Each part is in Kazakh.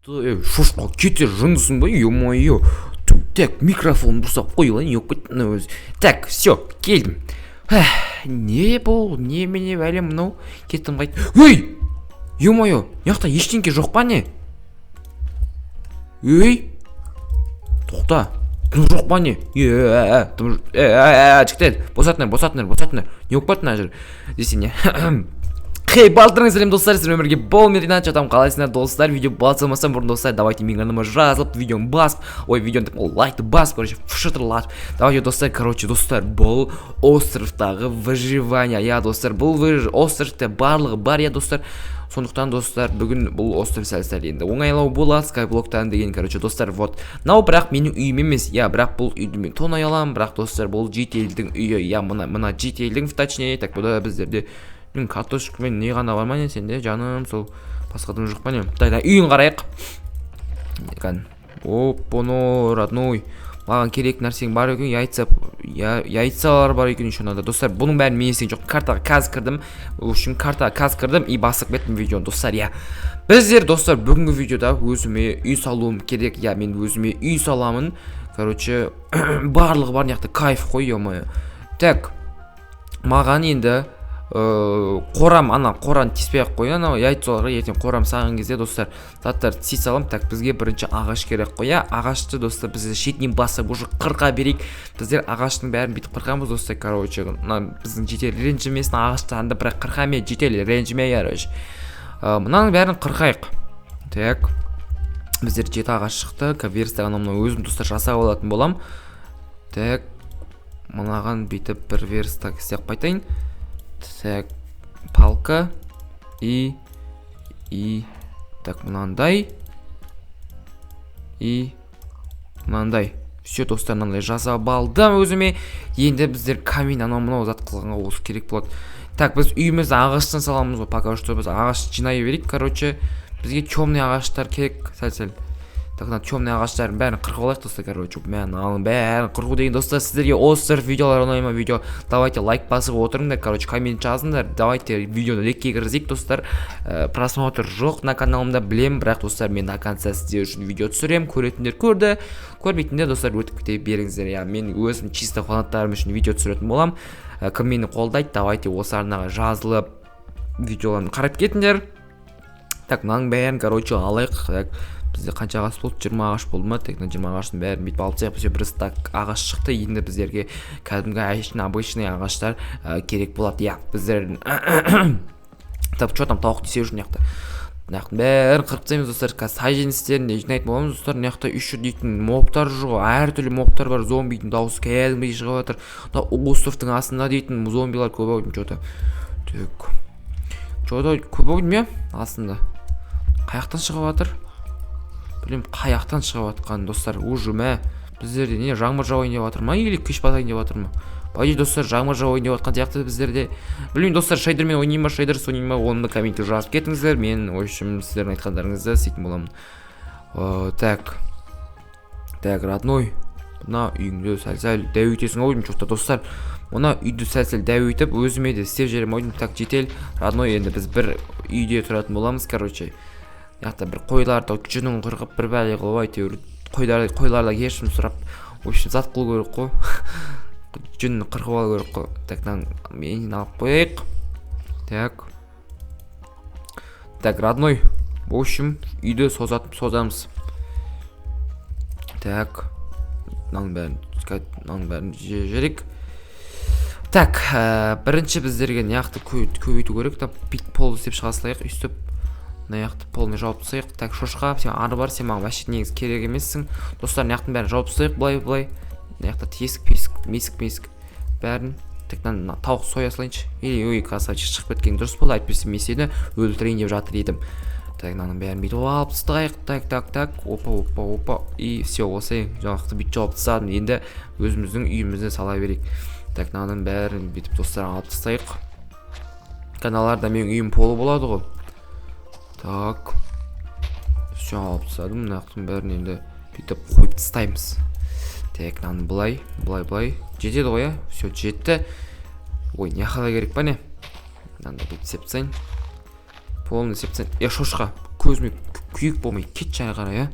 Ты, шошқа кетер жындысың ба, ё-моё. Так, микрофон бұрсап қойылайын, өкпеттің өзі. Так, все, келдім. Не бұл, немене бәлем мынау, кеттім қайт. Өй! Ё-моё, яқта ештеңке жоқ па не? Өй! Тоқта, тым жоқ па не? Жігіттер, босатыңдар. Не өкпеттің ажыр? Десе не? Хей, балтырыңыз сәлем достар, сіздер өмірге бол мен Ринат жатам, қалайсыңдар достар? Видео басылмаса бұрын достар, давайте менің арнама жазылып, видеоны басып, видеоны лайкты басып, шытырлатып. Давайте достар, достар, бұл островтағы выживание. Я достар, бұл островта барлығы бар, я достар. Сондықтан достар, бүгін бұл остров сәл-сәл енді оңайлау болады, скайблоктан деген, достар, вот. Нау бірақ менің үйім емес, я, бірақ бұл үйді мен тонай аламын, бірақ достар, бұл жетелдің үйі, я, мына жетелдің, точнее, так, бұда біздерде картошкамен не ғана бар ма не сенде, жаным, сол басқадан жоқ па не? Тайда үйін қарайық. Оп-оно, родной. Маған керек нәрсең бар екен, яйцалар бар екен еще надо. Достар, бұның бәрін мен есен жоқ. Картаға қазір кірдім. Үшін картаға қазір кірдім и басып кеттім видеоны, достар, я. Біздер, достар, бүгінгі видеода өзіме үй салуым керек. Я, мен өзіме үй саламын. Барлығы бар неяқта кайф қой, ё-моё. Так, маған енді қорам, қораны теспей-ақ қой, яйцаларға ертең қорам саған кезде, достар, заттар тси салам. Так, бізге бірінші ағаш керек қой, ағашты, достар, бізде шетінен басып уже қырқа берейік. Біздер ағаштың бәрін бүйтіп қырқамыз, достар, біздің жетел ренжімесін ағашты анда бірақ қырқаме, жетел ренжіме, мұнаның бәрін қырқайық. Так, біздер жеті ағаш шықты, верстаған өзім, достар, жасап алатын болам. Так, мұнаған бүйтіп бір верстак істеп қайтайын. Так, палка и так, мынандай и мынандай. Все, достар, мынандай жасап алдым өзіме. Енді біздер камин мынау зат қылғанға осы керек болады. Так, біз үйімізді ағаштан саламыз ғой, пока что біз ағаш жинай берейік. Бізге темный ағаштар керек, сәл-сәл. Так, темный ағаштардың бәрін қырқып алайық, достар, бәрін қырқу деген, достар, сіздерге остров видеолар ұнайды ма видео? Давайте лайк басып отырыңдар, коммент жазыңдар. Давайте видеоны лекке кіргізейік, достар. Просмотр жоқ на каналымда, білем, бірақ, достар, мен до конца сіздер үшін видео түсірем, көретіндер көрді, көрмейтіндер, достар, өтіп кете беріңіздер. Мен өзім чисто фанаттарым үшін видео түсіретін болам. Кім мені қолдайды, давайте осы арнаға жазылып видеоларын қарап кетіңдер. Так, мынаның бәрін, алайық. Бізде қанша ағаш болды? 20 ағаш болды ма? Тек 20 ағаштың бәрін бүйтіп алып тастайық. Бір стак ағаш шықты. Енді біздерге кәдімгі обычный ағаштар керек болады. Я, біздер так, что там тауық десе үшін яқты. Мынаяқтың бәрін қырып тастаймыз, достар. Саженістерін жинайтын боламыз, достар. Мынаяқта үші дейтін мобтар жоқ, әртүрлі мобтар бар. Зомбидің дауысы кәдімгідей шығып жатыр. Островтың астында дейтін зомбилар көп ау деймін, что-то көп ау деймін, астында. Қаяқтан шығып жатыр? Білем, қаяқтан шығып жатқан, достар, ұжыма. Біздерде не, жаңбыр жауайын деп жатыр ма, или күш батайын деп жатыр ма? Бәйде, достар, жаңбыр жауайын деп жатқан сияқты біздерде. Білмеймін, достар, шайдермен ойнай ма, шайдер ойнай ма, оны да комментте жазып кетіңіздер. Мен ойшым сіздердің айтқандарыңызды істейтін боламын. Так, родной, мына үйіңді сәл-сәл дәуітесің ау деймін, что-то, достар. Мына үйді сәл-сәл дәуітіп, өзіме де істеп жерім ау деймін. Так, жетел, родной, енді біз бір үйде тұратын боламыз, яқта бір қойларды жүнін қырқып бір бәле қылып әйтеуір қойларда кешірім сұрап, общем зат қылу керек қой. Жүнін қырқып алу керек қой. Так, мен алып қойайық. Так, родной, в общем үйді созамыз. Так, мынаның бәрін жерек. Так, бірінші біздерге неяқты көбейту керек. Пит пол істеп шыға салайық, үстіп мынаяқты полны жауып тастайық. Так, шошқа, сен ары бар, сен маған вообще негіз керек емессің. Достар, мынаяқтың бәрін жауып тастайық, былай. Мынаяқта тесік, месік бәрін. Так, тауық соя салайыншы. Ой, красавчик, шығып кеткен дұрыс болды, айтпесе мен сені өлтірейін деп жатыр едім. Так, мынаның бәрін бүйтіп алып тастайық. Так, опа. И все, осы жаңақты бүйтіп жауып тастадым. Енді өзіміздің үйімізді сала берейік. Так, мынаның бәрін бүйтіп достар алып тастайық. Каналарда менің үйім полы болады ғой. Так, все алып тастадым, мынаяқтың бәрін енді бүйтіп қойып тастаймыз. Так, мынаны былай. Жетеді ғой, все жетті. Ой, неқалай керек па не? Мынаны бүйтіп сеп тастайын. Полный сеп тастайын. Шошқа, көзіме күйік болмай кетші ары қарай.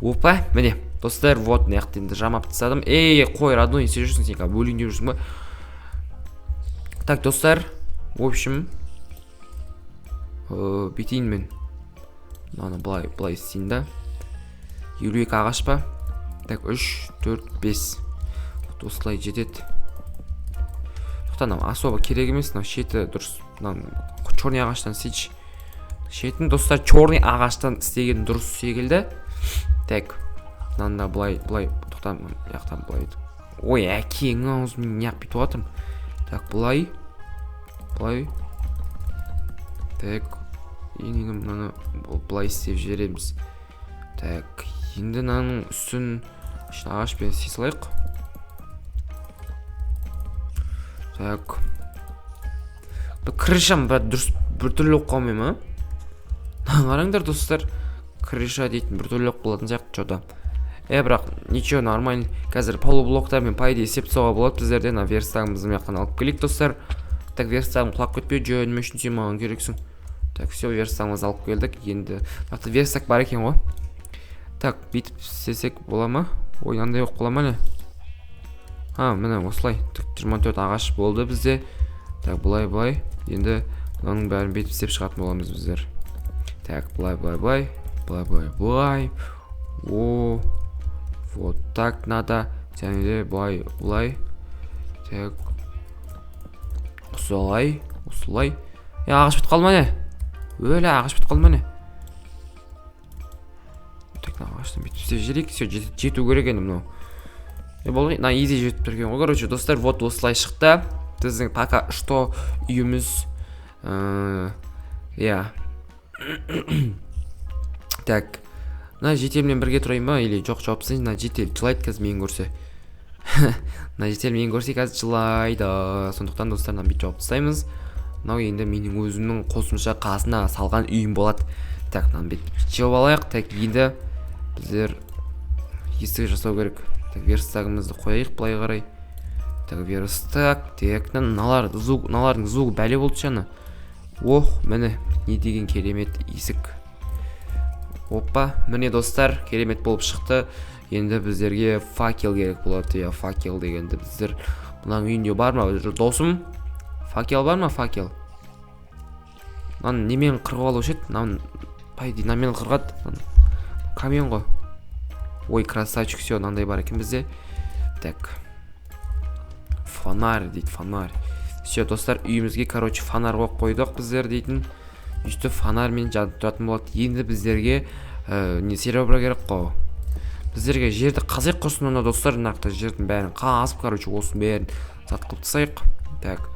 Опа, міне достар, вот мына жақта енді жамап тастадым. Қой, родной, сен жүрсің, сен бөлейін деп жүрсің ба? Так, достар, в общем, бүйтейін мен. Мынаны былай істейін да. 52 ағаш па? Так, 3, 4, 5. Вот осылай жетеді. Тоқтан, особо керек емес, шеті дұрыс. Черный ағаштан істейші. Шетін, достар, черный ағаштан істеген дұрыс секілді. Так, мынанда былай, тоқтан, яқтан былай. Ой, әкең аузымен неғып бүйтіп отырмын. Так, былай. Так, енді мынаны былай істеп жібереміз. Так, енді мынаның үстін ағашпен істей салайық. Так, крышам біртүрлі оқып қалмай ма? Қараңдар достар, крыша дейтін біртүрлі оқып болатын сияқты жода. Бірақ ничего, нормально. Қазір полублоктармен пайда есеп соға болады. Біздерден верстагымызды маяқтан алып келейік достар. Так, верстагым құлап кетпей, жөнім үшін сен маған керексің. Так, все, верстагымызды алып келдік. Енді верстаг бар екен ғой. Так, бүйтіп істесек бола ма? Ой, андай оқып бола ма не? Міне осылай. 24 ағаш болды бізде. Так, былай. Енді оның бәрін бүйтіп істеп шығатын боламыз біздер. Так, былай. О, вот так надо. Және де былай. Так, осылай. Ағаш бітіп қалма не? Ағаш бітіп қалма не? Так, ағаштан бүйтіп істеп жерек. Все, жету керек енді мынау. Болды, изи жетіп тұрген ғой. Короче, достар, вот осылай шықты. Біздің пока что үйіміз. Так, жетелмен бірге тұрайын ба? Или жоқ, жауапсыз, жетел жылайды қазір мен көрсе. Жетел мен көрсе қазір жылайды. Сондықтан достарынан бүйтіп жауап тастаймыз. Мынау енді менің өзімнің қосымша қасына салған үйім болады. Так, мынаны бүйтіп жауап алайық. Так, енді біздер есік жасау керек. Так, верстагымызды қояйық былай қарай. Так, верстаг. Так, налардың звугы бәле болды шаны. Ох, міне, не деген керемет есік. Опа, міне достар, керемет болып шықты. Енді біздерге факел керек болады. Факел дегенді біздер мынаның үйінде бар ма? Досым, факел бар ма? Факел. Мынаны немен қырғып алушы еді? Пайди, намен қырғады. Камен ғой. Ой, красавчик, все, мынандай бар екен бізде. Так. Фонарь дейді, фонарь. Все, достар, үйімізге, короче, фонарь қойып қойдық біздер дейтін. Үсті фонарьмен жанып тұратын болады. Енді біздерге серебро керек қой. Біздерге жерді қазақ құрсын, онда достар, нақты жердің бәрін қазып, короче, осын бәрін зат қылып тастайық. Так.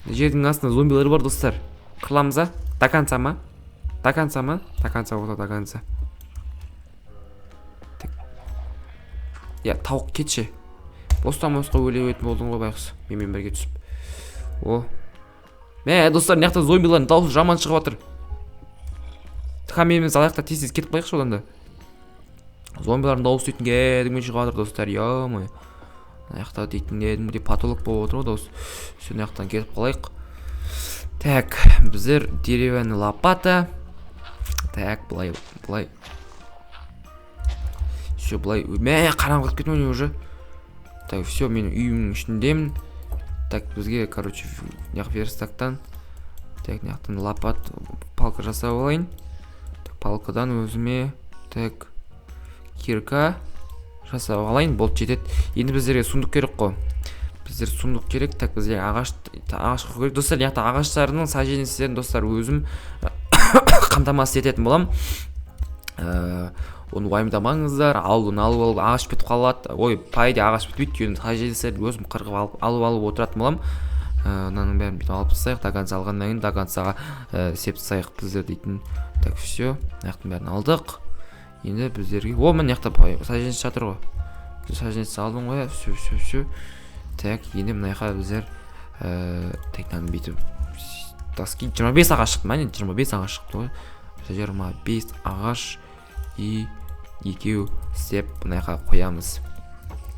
Жердің астында зомбилар бар, достар. Қырламыз а? До конца ма? До конца ма? До конца, вот до конца. Так. Тауық кетші. Бостан-босқа өлеп өтін болдың ғой байқұс. Менмен бірге түсіп. Достар, мына жақта зомбилардың дауысы жаман шығып жатыр. Менімен салаяқта тез кетіп қойықшы одан да. Зомбилардың дауысы дейтін кәдімгі шығып жатыр, достар. Мына жақта дейтін кәдімгі патолог болып отыр ғой дауыс. Мына жақтан кетіп қалайық. Так, біздер деревянный лопата. Так, былай. Все, былай. Қараңғы кетіп кетіп уже. Так, все, мен үйімнің ішіндемін. Так, бізге, короче, верстактан. Так, наяқтан лопат, палка жасап алайын. Так, палкадан өзіме, так, кирка жасап алайын, болды жетеді. Енді біздерге сундық керек қой. Біздер сундық керек. Так, біздерге ағаш керек. Достар, наяқта ағаштарының саженестерін, достар, өзім қамтамасыз ететін болам. Оны уайымдамаңыздар, алып ағаш бітіп қалады. Ой, пайда ағаш бітпейді, саженестерді өзім қырғып алып отыратын болам. Мынаның бәрін бүйтіп алып тастайық, доганса алғаннан кейін догансаға сеп тастайық біздер дейтін. Так, все, мынаяқтың бәрін алдық. Енді біздерге, мына жақта саженес жатыр ғой. Саженес алдым ғой, все. Так, енді мына жаққа біздер тайнаны бүйтіп таски 25 ағаш шықты ма? 25 ағаш шықты ғой. 25 ағаш и екеу істеп мына жаққа қоямыз.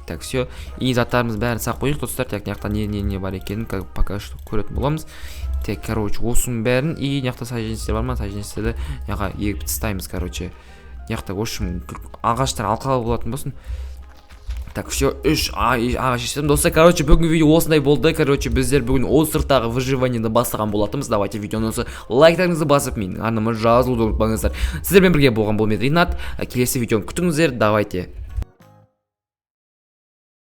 Так, все. И заттарымыз бәрін сақ қойдық достар. Так, мына не бар екенін пока что көретін боламыз. Так, короче, осының бәрін и мына саженецтер бар ма? Саженецтерді мына егіп тастаймыз, короче. Мына в общем ағаштар алқалы болатын болсын. Так, все, 3 ағаш естедім. Достар, короче, бүгінгі видео осындай болды. Короче, біздер бүгін осырттағы выживаниені бастаған болатымыз. Давайте видеоны осы лайктарыңызды басып, менің арнама жазылуды ұмытпаңыздар. Сіздермен бірге болған бұл мен Ринат. Келесі видеоны күтіңіздер. Давайте.